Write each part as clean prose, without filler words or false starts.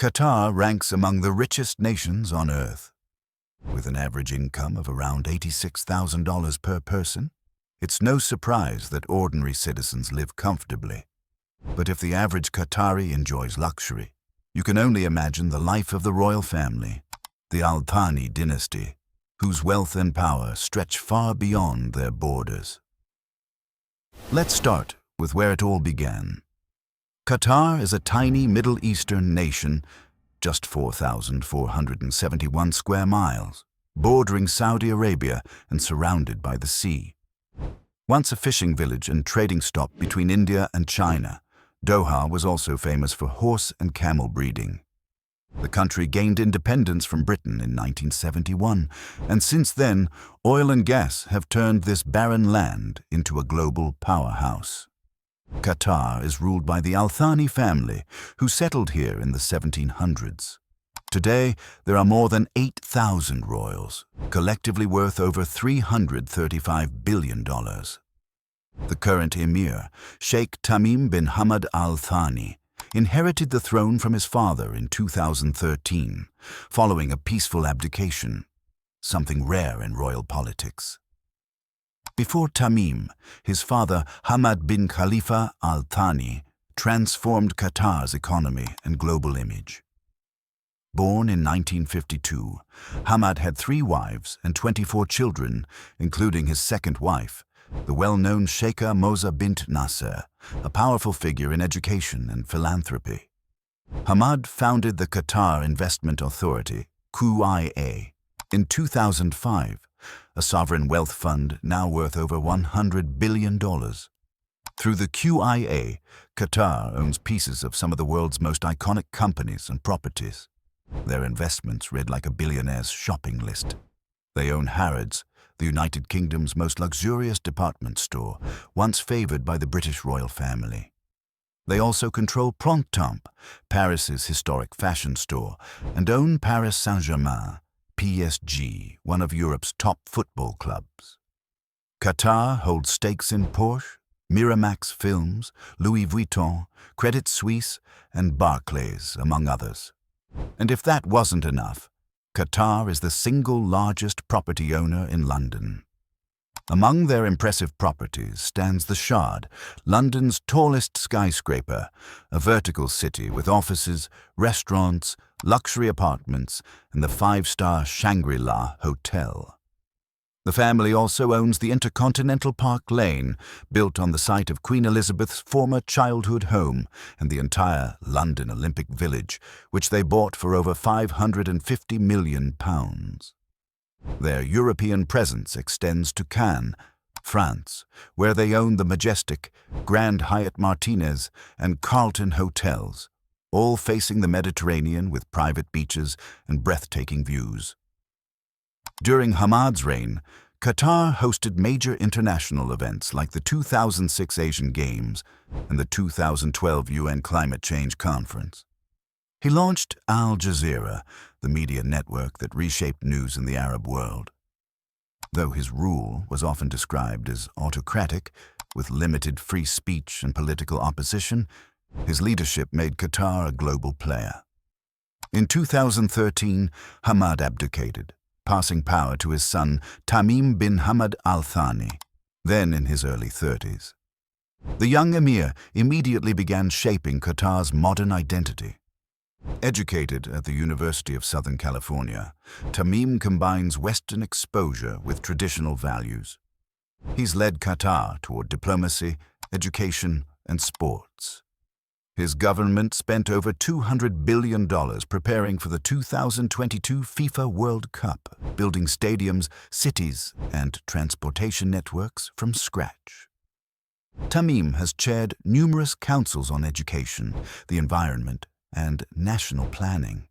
Qatar ranks among the richest nations on earth. With an average income of around $86,000 per person, it's no surprise that ordinary citizens live comfortably. But if the average Qatari enjoys luxury, you can only imagine the life of the royal family, the Al Thani dynasty, whose wealth and power stretch far beyond their borders. Let's start with where it all began. Qatar is a tiny Middle Eastern nation, just 4,471 square miles, bordering Saudi Arabia and surrounded by the sea. Once a fishing village and trading stop between India and China, Doha was also famous for horse and camel breeding. The country gained independence from Britain in 1971, and since then, oil and gas have turned this barren land into a global powerhouse. Qatar is ruled by the Al Thani family, who settled here in the 1700s. Today, there are more than 8,000 royals, collectively worth over $335 billion. The current emir, Sheikh Tamim bin Hamad Al Thani, inherited the throne from his father in 2013, following a peaceful abdication, something rare in royal politics. Before Tamim, his father Hamad bin Khalifa Al Thani transformed Qatar's economy and global image. Born in 1952, Hamad had 3 wives and 24 children, including his second wife, the well-known Sheikha Moza bint Nasser, a powerful figure in education and philanthropy. Hamad founded the Qatar Investment Authority, QIA, in 2005, a sovereign wealth fund now worth over $100 billion. Through the QIA, Qatar owns pieces of some of the world's most iconic companies and properties. Their investments read like a billionaire's shopping list. They own Harrods, the United Kingdom's most luxurious department store, once favored by the British royal family. They also control Printemps, Paris's historic fashion store, and own Paris Saint-Germain, PSG, one of Europe's top football clubs. Qatar holds stakes in Porsche, Miramax Films, Louis Vuitton, Credit Suisse, and Barclays, among others. And if that wasn't enough, Qatar is the single largest property owner in London. Among their impressive properties stands the Shard, London's tallest skyscraper, a vertical city with offices, restaurants, luxury apartments, and the 5-star Shangri-La Hotel. The family also owns the Intercontinental Park Lane, built on the site of Queen Elizabeth's former childhood home, and the entire London Olympic Village, which they bought for over £550 million. Their European presence extends to Cannes, France, where they own the majestic Grand Hyatt Martinez and Carlton hotels, all facing the Mediterranean with private beaches and breathtaking views. During Hamad's reign, Qatar hosted major international events like the 2006 Asian Games and the 2012 UN Climate Change Conference. He launched Al Jazeera, the media network that reshaped news in the Arab world. Though his rule was often described as autocratic, with limited free speech and political opposition, his leadership made Qatar a global player. In 2013, Hamad abdicated, passing power to his son Tamim bin Hamad Al Thani, then in his early 30s. The young emir immediately began shaping Qatar's modern identity. Educated at the University of Southern California, Tamim combines Western exposure with traditional values. He's led Qatar toward diplomacy, education, and sports. His government spent over $200 billion preparing for the 2022 FIFA World Cup, building stadiums, cities, and transportation networks from scratch. Tamim has chaired numerous councils on education, the environment, and national planning.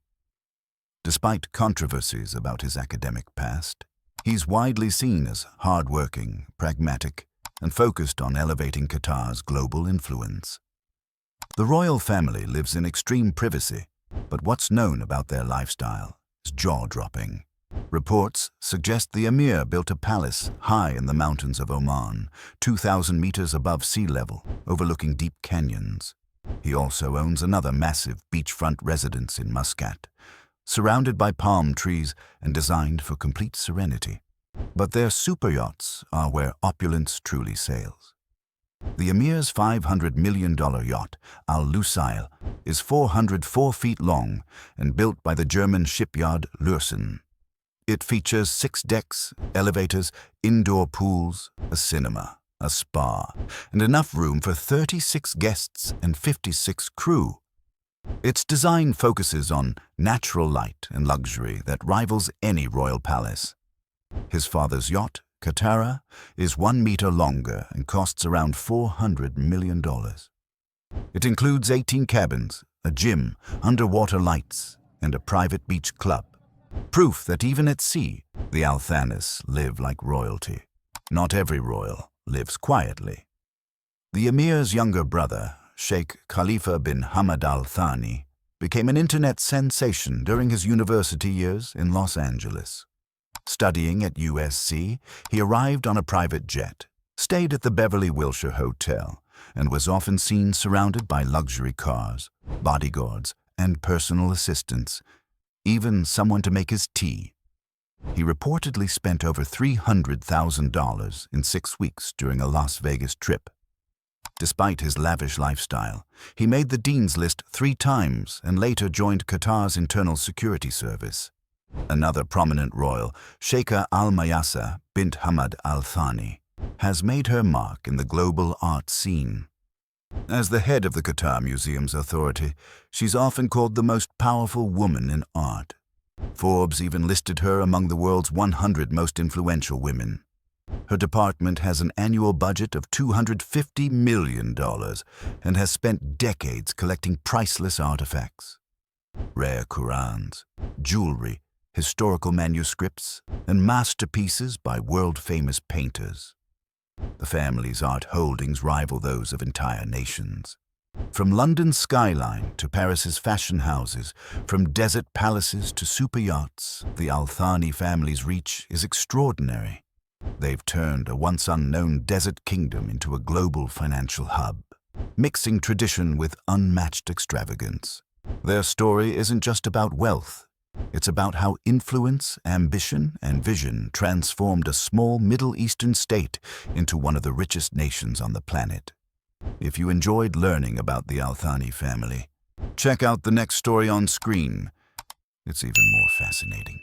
Despite controversies about his academic past, he's widely seen as hard-working, pragmatic, and focused on elevating Qatar's global influence. The royal family lives in extreme privacy, but what's known about their lifestyle is jaw-dropping. Reports suggest the emir built a palace high in the mountains of Oman, 2,000 meters above sea level, overlooking deep canyons. He also owns another massive beachfront residence in Muscat, surrounded by palm trees and designed for complete serenity. But their super yachts are where opulence truly sails. The Emir's $500 million yacht, Al Lusail, is 404 feet long and built by the German shipyard Lürssen. It features 6 decks, elevators, indoor pools, a cinema, a spa, and enough room for 36 guests and 56 crew. Its design focuses on natural light and luxury that rivals any royal palace. His father's yacht, Qatar, is 1 meter longer and costs around $400 million. It includes 18 cabins, a gym, underwater lights, and a private beach club. Proof that even at sea, the Al Thanis live like royalty. Not every royal lives quietly. The Emir's younger brother, Sheikh Khalifa bin Hamad Al Thani, became an internet sensation during his university years in Los Angeles. Studying at USC, he arrived on a private jet, stayed at the Beverly Wilshire Hotel, and was often seen surrounded by luxury cars, bodyguards, and personal assistants, even someone to make his tea. He reportedly spent over $300,000 in 6 weeks during a Las Vegas trip. Despite his lavish lifestyle, he made the Dean's List 3 times and later joined Qatar's Internal Security Service. Another prominent royal, Sheikha Al-Mayasa bint Hamad Al Thani, has made her mark in the global art scene. As the head of the Qatar Museums Authority, she's often called the most powerful woman in art. Forbes even listed her among the world's 100 most influential women. Her department has an annual budget of $250 million and has spent decades collecting priceless artifacts. Rare Qurans, jewelry, historical manuscripts, and masterpieces by world-famous painters. The family's art holdings rival those of entire nations. From London's skyline to Paris's fashion houses, from desert palaces to super yachts, the Al Thani family's reach is extraordinary. They've turned a once unknown desert kingdom into a global financial hub, mixing tradition with unmatched extravagance. Their story isn't just about wealth. It's about how influence, ambition, and vision transformed a small Middle Eastern state into one of the richest nations on the planet. If you enjoyed learning about the Al Thani family, check out the next story on screen. It's even more fascinating.